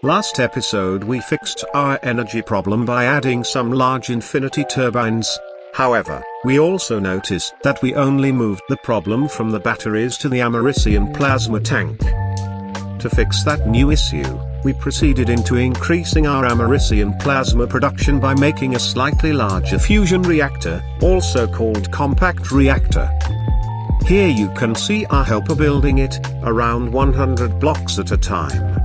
Last episode we fixed our energy problem by adding some large infinity turbines. However, we also noticed that we only moved the problem from the batteries to the Americian plasma tank. To fix that new issue, we proceeded into increasing our Americian plasma production by making a slightly larger fusion reactor, also called compact reactor. Here you can see our helper building it, around 100 blocks at a time.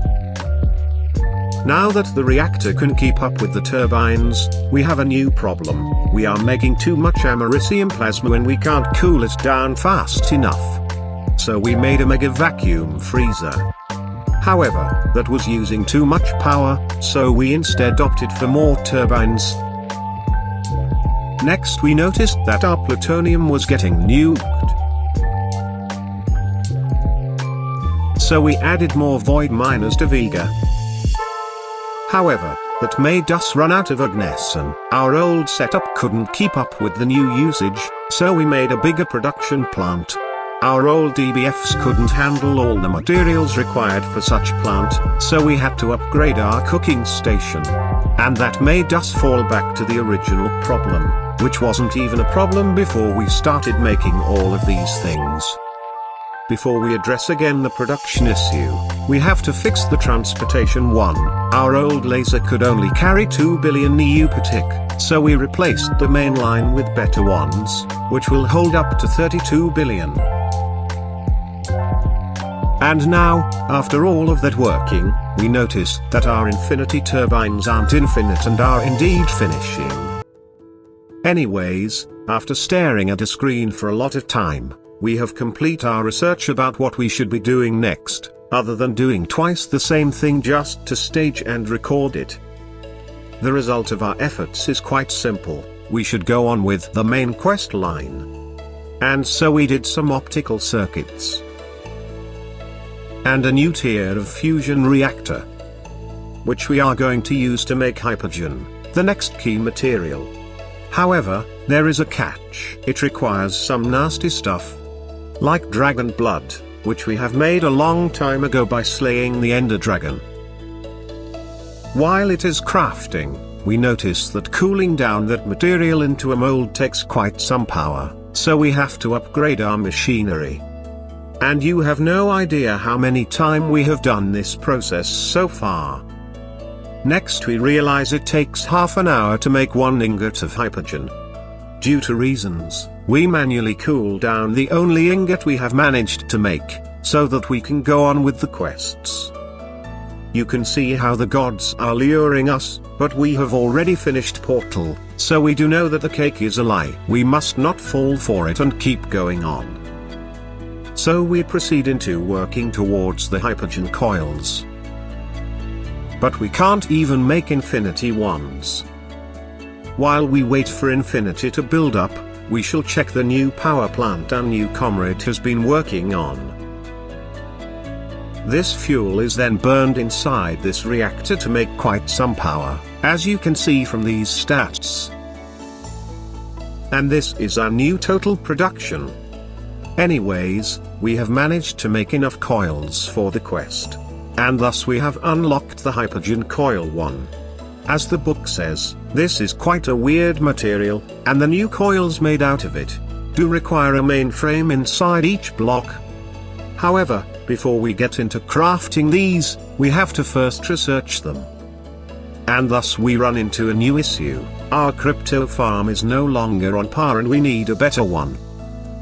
Now that the reactor can keep up with the turbines, we have a new problem. We are making too much Americium plasma and we can't cool it down fast enough. So we made a mega vacuum freezer. However, that was using too much power, so we instead opted for more turbines. Next we noticed that our plutonium was getting nuked. So we added more void miners to Vega. However, that made us run out of Agnes and our old setup couldn't keep up with the new usage, so we made a bigger production plant. Our old DBFs couldn't handle all the materials required for such plant, so we had to upgrade our cooking station. And that made us fall back to the original problem, which wasn't even a problem before we started making all of these things. Before we address again the production issue, we have to fix the transportation one. Our old laser could only carry 2 billion EU per tick, so we replaced the main line with better ones, which will hold up to 32 billion. And now, after all of that working, we notice that our infinity turbines aren't infinite and are indeed finishing. Anyways, after staring at a screen for a lot of time, we have complete our research about what we should be doing next, other than doing twice the same thing just to stage and record it. The result of our efforts is quite simple: we should go on with the main quest line. And so we did some optical circuits. And a new tier of fusion reactor, which we are going to use to make hypogen, the next key material. However, there is a catch. It requires some nasty stuff, like dragon blood, which we have made a long time ago by slaying the ender dragon. While it is crafting, we notice that cooling down that material into a mold takes quite some power, so we have to upgrade our machinery. And you have no idea how many times we have done this process so far. Next we realize it takes half an hour to make 1 ingot of hypogen. Due to reasons, we manually cool down the only ingot we have managed to make, so that we can go on with the quests. You can see how the gods are luring us, but we have already finished Portal, so we do know that the cake is a lie. We must not fall for it and keep going on. So we proceed into working towards the hypogen coils. But we can't even make infinity ones. While we wait for infinity to build up, we shall check the new power plant our new comrade has been working on. This fuel is then burned inside this reactor to make quite some power, as you can see from these stats. And this is our new total production. Anyways, we have managed to make enough coils for the quest. And thus we have unlocked the hypogen coil 1. As the book says, this is quite a weird material, and the new coils made out of it do require a mainframe inside each block. However, before we get into crafting these, we have to first research them. And thus we run into a new issue: our crypto farm is no longer on par and we need a better one.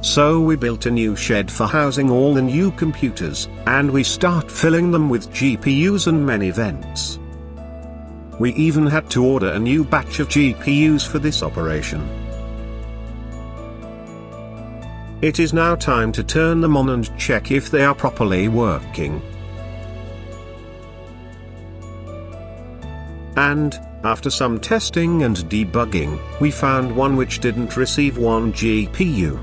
So we built a new shed for housing all the new computers, and we start filling them with GPUs and many vents. We even had to order a new batch of GPUs for this operation. It is now time to turn them on and check if they are properly working. And, after some testing and debugging, we found one which didn't receive 1 GPU.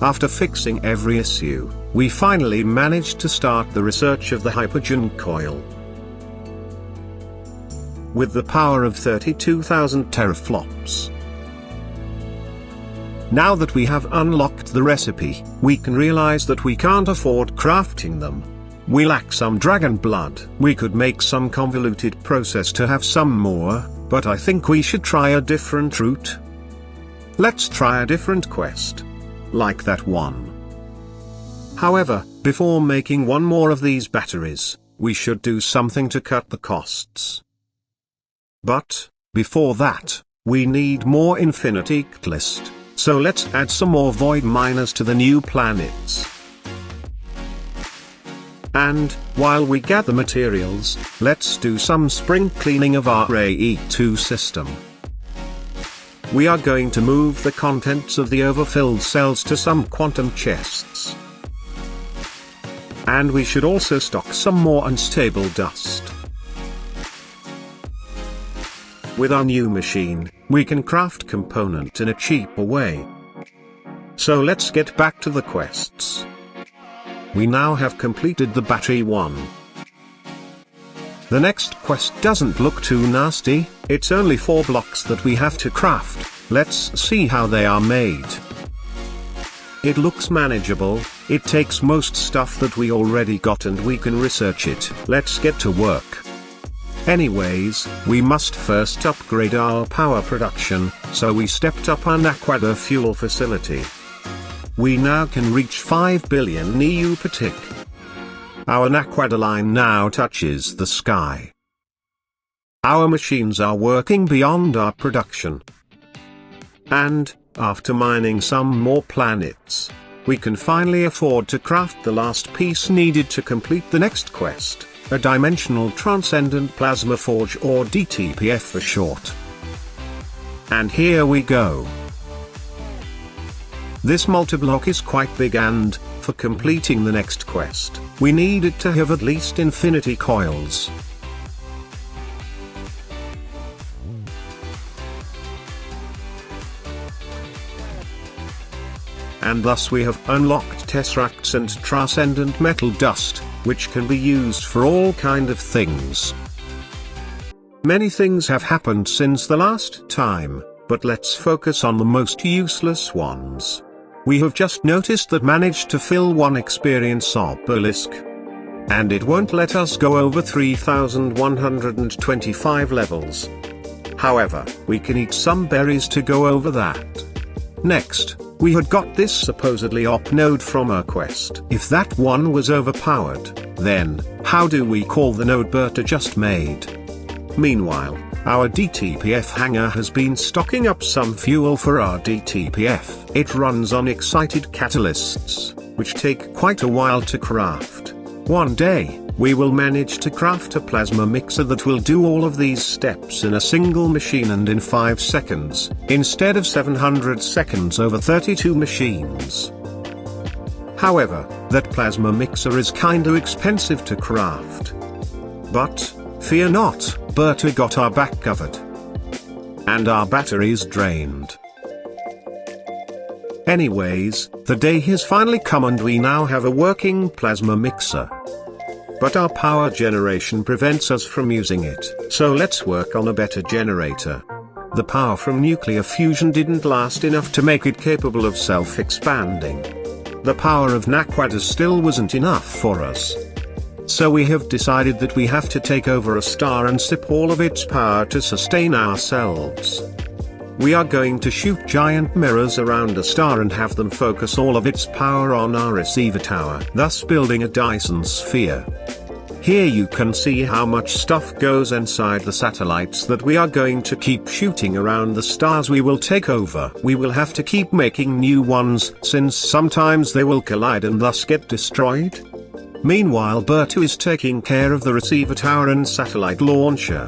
After fixing every issue, we finally managed to start the research of the hypogen coil. With the power of 32,000 teraflops. Now that we have unlocked the recipe, we can realize that we can't afford crafting them. We lack some dragon blood. We could make some convoluted process to have some more, but I think we should try a different route. Let's try a different quest. Like that one. However, before making one more of these batteries, we should do something to cut the costs. But, before that, we need more infinity catalyst, so let's add some more void miners to the new planets. And, while we gather materials, let's do some spring cleaning of our AE2 system. We are going to move the contents of the overfilled cells to some quantum chests. And we should also stock some more unstable dust. With our new machine, we can craft component in a cheaper way. So let's get back to the quests. We now have completed the battery 1. The next quest doesn't look too nasty, it's only 4 blocks that we have to craft. Let's see how they are made. It looks manageable, it takes most stuff that we already got and we can research it. Let's get to work. Anyways, we must first upgrade our power production, so we stepped up our Naquadar fuel facility. We now can reach 5 billion NEU per tick. Our Naquadar line now touches the sky. Our machines are working beyond our production. And, after mining some more planets, we can finally afford to craft the last piece needed to complete the next quest, a Dimensional Transcendent Plasma Forge, or DTPF for short. And here we go. This multiblock is quite big and, for completing the next quest, we needed to have at least infinity coils. And thus we have unlocked tesseracts and transcendent metal dust, which can be used for all kind of things. Many things have happened since the last time, but let's focus on the most useless ones. We have just noticed that managed to fill one experience obelisk. And it won't let us go over 3125 levels. However, we can eat some berries to go over that. Next, we had got this supposedly op node from our quest. If that one was overpowered, then, how do we call the node Berta just made? Meanwhile, our DTPF hangar has been stocking up some fuel for our DTPF. It runs on excited catalysts, which take quite a while to craft. One day, we will manage to craft a plasma mixer that will do all of these steps in a single machine and in 5 seconds, instead of 700 seconds over 32 machines. However, that plasma mixer is kinda expensive to craft. But, fear not, Berta got our back covered. And our batteries drained. Anyways, the day has finally come and we now have a working plasma mixer. But our power generation prevents us from using it, so let's work on a better generator. The power from nuclear fusion didn't last enough to make it capable of self-expanding. The power of Naquadar still wasn't enough for us. So we have decided that we have to take over a star and sip all of its power to sustain ourselves. We are going to shoot giant mirrors around a star and have them focus all of its power on our receiver tower, thus building a Dyson sphere. Here you can see how much stuff goes inside the satellites that we are going to keep shooting around the stars we will take over. We will have to keep making new ones, since sometimes they will collide and thus get destroyed. Meanwhile, Bertu is taking care of the receiver tower and satellite launcher.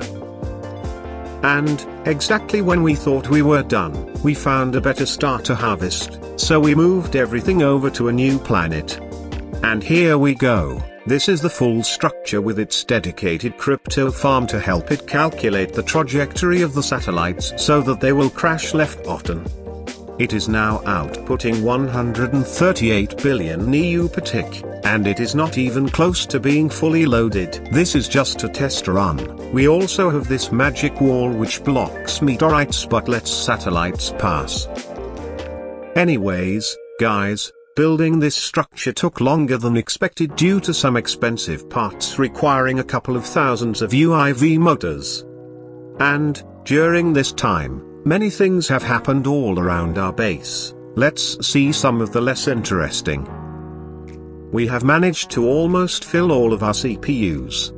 And, exactly when we thought we were done, we found a better star to harvest, so we moved everything over to a new planet. And here we go. This is the full structure with its dedicated crypto farm to help it calculate the trajectory of the satellites so that they will crash left bottom. It is now outputting 138 billion NEU per tick, and it is not even close to being fully loaded. This is just a test run. We also have this magic wall which blocks meteorites but lets satellites pass. Anyways, guys, Building this structure took longer than expected due to some expensive parts requiring a couple of thousands of UIV motors. And, during this time, many things have happened all around our base. Let's see some of the less interesting. We have managed to almost fill all of our CPUs.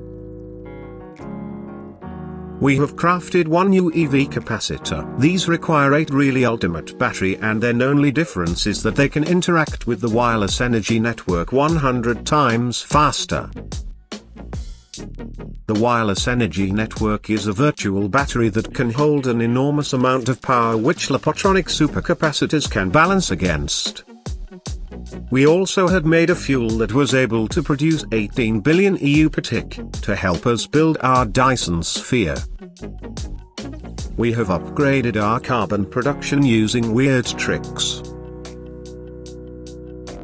We have crafted one new EV capacitor. These require 8 really ultimate battery, and their only difference is that they can interact with the wireless energy network 100 times faster. The wireless energy network is a virtual battery that can hold an enormous amount of power which Lapotronic supercapacitors can balance against. We also had made a fuel that was able to produce 18 billion EU per tick, to help us build our Dyson sphere. We have upgraded our carbon production using weird tricks.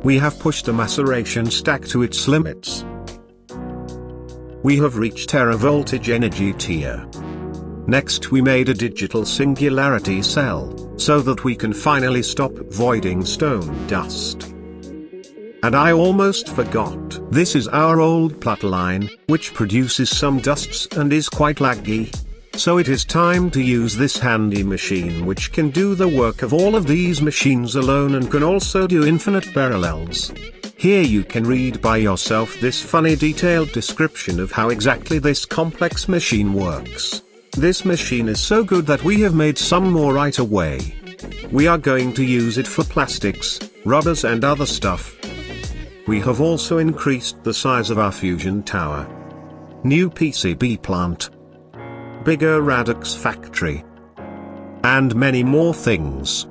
We have pushed the maceration stack to its limits. We have reached teravoltage energy tier. Next we made a digital singularity cell, so that we can finally stop voiding stone dust. And I almost forgot, this is our old plotline, which produces some dusts and is quite laggy. So it is time to use this handy machine which can do the work of all of these machines alone and can also do infinite parallels. Here you can read by yourself this funny detailed description of how exactly this complex machine works. This machine is so good that we have made some more right away. We are going to use it for plastics, rubbers and other stuff. We have also increased the size of our fusion tower. New PCB plant. Bigger Radix factory. And many more things.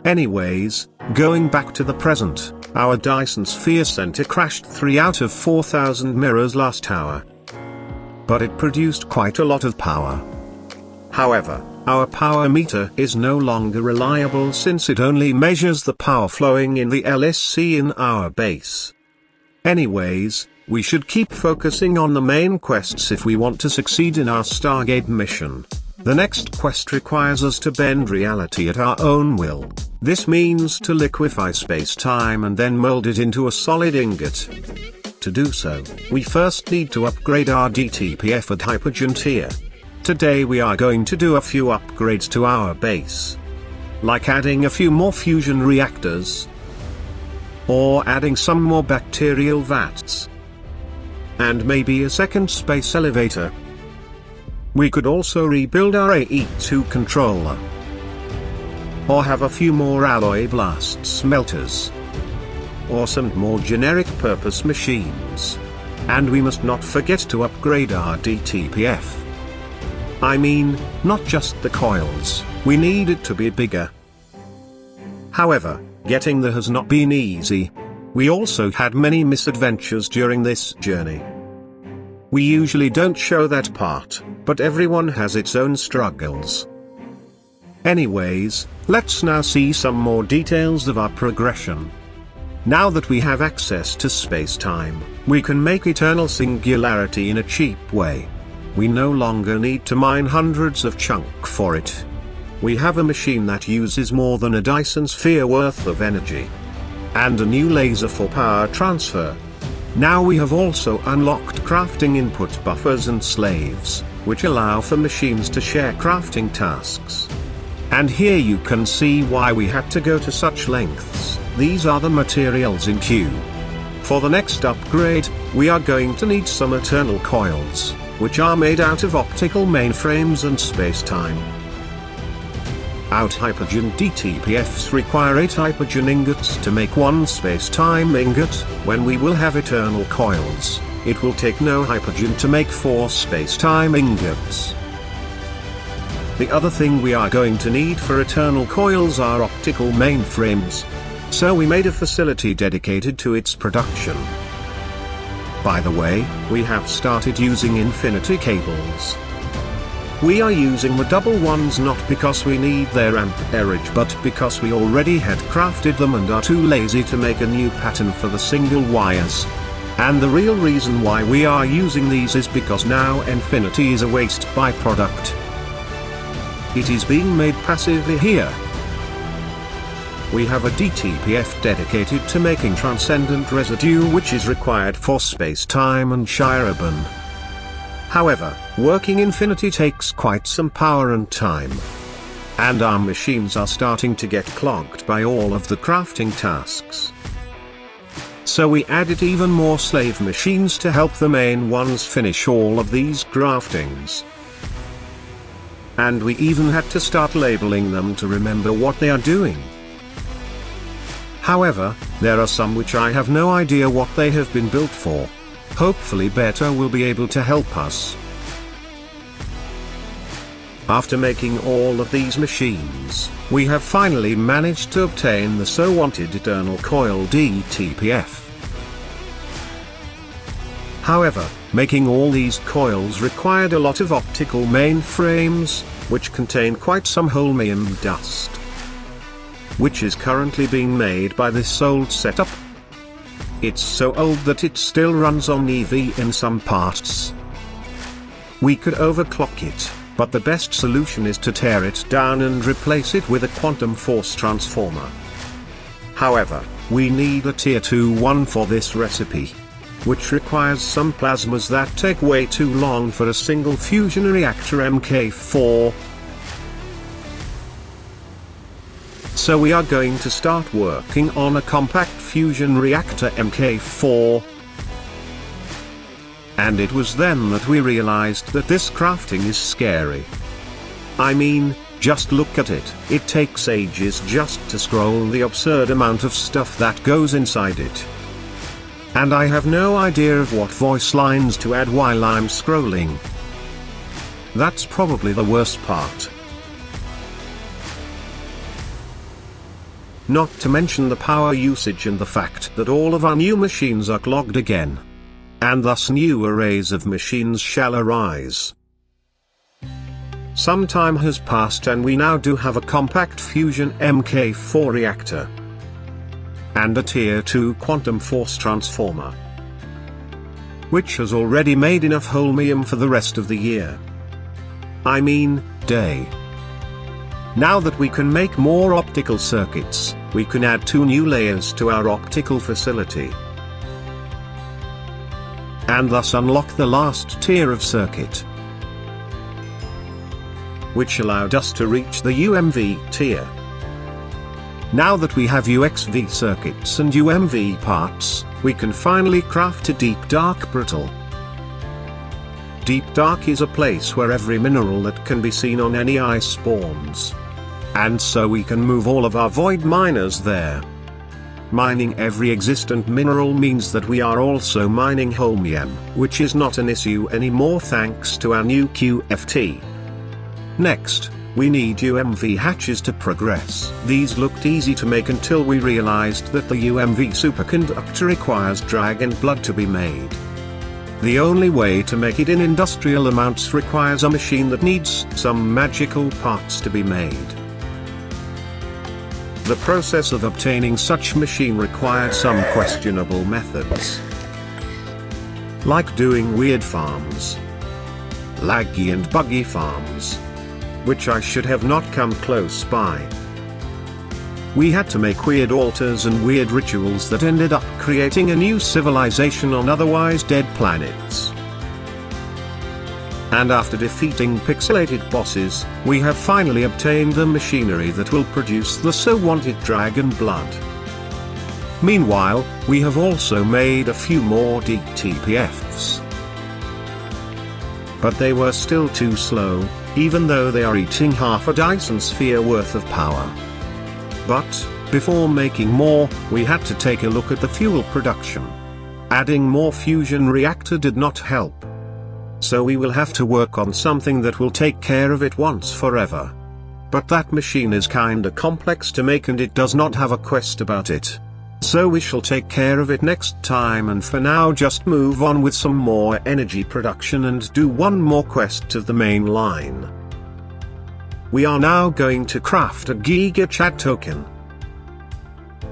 Anyways, going back to the present, our Dyson Sphere Center crashed 3 out of 4,000 mirrors last hour. But it produced quite a lot of power. However, our power meter is no longer reliable since it only measures the power flowing in the LSC in our base. Anyways, we should keep focusing on the main quests if we want to succeed in our Stargate mission. The next quest requires us to bend reality at our own will. This means to liquefy space-time and then mold it into a solid ingot. To do so, we first need to upgrade our DTPF at Hypergen tier. Today we are going to do a few upgrades to our base. Like adding a few more fusion reactors. Or adding some more bacterial vats. And maybe a second space elevator. We could also rebuild our AE2 controller. Or have a few more alloy blast smelters. Or some more generic purpose machines. And we must not forget to upgrade our DTPF. I mean, not just the coils, we need it to be bigger. However, getting there has not been easy. We also had many misadventures during this journey. We usually don't show that part, but everyone has its own struggles. Anyways, let's now see some more details of our progression. Now that we have access to space-time, we can make eternal singularity in a cheap way. We no longer need to mine hundreds of chunk for it. We have a machine that uses more than a Dyson sphere worth of energy. And a new laser for power transfer. Now we have also unlocked crafting input buffers and slaves, which allow for machines to share crafting tasks. And here you can see why we had to go to such lengths. These are the materials in queue. For the next upgrade, we are going to need some eternal coils, which are made out of optical mainframes and space-time. Out Hypergen DTPFs require 8 Hypergen ingots to make one space-time ingot. When we will have eternal coils, it will take no Hypergen to make 4 space-time ingots. The other thing we are going to need for eternal coils are optical mainframes. So we made a facility dedicated to its production. By the way, we have started using infinity cables. We are using the double ones not because we need their amperage but because we already had crafted them and are too lazy to make a new pattern for the single wires. And the real reason why we are using these is because now infinity is a waste byproduct. It is being made passively here. we have a DTPF dedicated to making transcendent residue, which is required for space-time and Shiraban. However, working infinity takes quite some power and time. And our machines are starting to get clogged by all of the crafting tasks. So we added even more slave machines to help the main ones finish all of these craftings. And we even had to start labeling them to remember what they are doing. However, there are some which I have no idea what they have been built for. Hopefully Beta will be able to help us. After making all of these machines, we have finally managed to obtain the so wanted Eternal Coil DTPF. However, making all these coils required a lot of optical mainframes, which contain quite some holmium dust, which is currently being made by this old setup. It's so old that it still runs on EV in some parts. We could overclock it, but the best solution is to tear it down and replace it with a quantum force transformer. However, we need a tier 2 one for this recipe, which requires some plasmas that take way too long for a single fusion reactor Mk4. So we are going to start working on a compact fusion reactor Mk4. And it was then that we realized that this crafting is scary. I mean, just look at it. It takes ages just to scroll the absurd amount of stuff that goes inside it. And I have no idea of what voice lines to add while I'm scrolling. That's probably the worst part. Not to mention the power usage and the fact that all of our new machines are clogged again. And thus new arrays of machines shall arise. Some time has passed and we now do have a compact fusion Mk4 reactor. And a tier 2 quantum force transformer, which has already made enough holmium for the rest of the year. I mean, day. Now that we can make more optical circuits, we can add 2 new layers to our optical facility. And thus unlock the last tier of circuit, which allowed us to reach the UMV tier. Now that we have UXV circuits and UMV parts, we can finally craft a Deep Dark Brittle. Deep Dark is a place where every mineral that can be seen on any ice spawns. And so we can move all of our void miners there. Mining every existent mineral means that we are also mining holmium, which is not an issue anymore thanks to our new QFT. Next, we need UMV hatches to progress. These looked easy to make until we realized that the UMV superconductor requires dragon blood to be made. The only way to make it in industrial amounts requires a machine that needs some magical parts to be made. The process of obtaining such machine required some questionable methods, like doing weird farms, laggy and buggy farms, which I should have not come close by. We had to make weird altars and weird rituals that ended up creating a new civilization on otherwise dead planets. And after defeating pixelated bosses, we have finally obtained the machinery that will produce the so-wanted dragon blood. Meanwhile, we have also made a few more DTPFs. But they were still too slow, even though they are eating half a Dyson sphere worth of power. But, before making more, we had to take a look at the fuel production. Adding more fusion reactor did not help. So we will have to work on something that will take care of it once forever. But that machine is kinda complex to make and it does not have a quest about it. So we shall take care of it next time, and for now just move on with some more energy production and do one more quest of the main line. We are now going to craft a GigaChad token.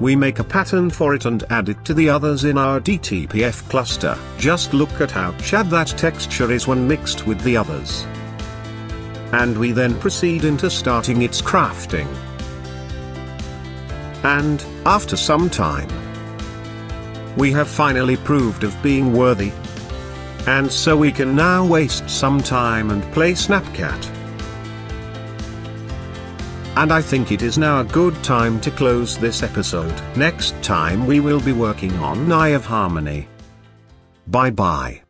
We make a pattern for it and add it to the others in our DTPF cluster. Just look at how Chad that texture is when mixed with the others. And we then proceed into starting its crafting. And, after some time, we have finally proved of being worthy. And so we can now waste some time and play Snapcat. And I think it is now a good time to close this episode. Next time we will be working on Eye of Harmony. Bye bye.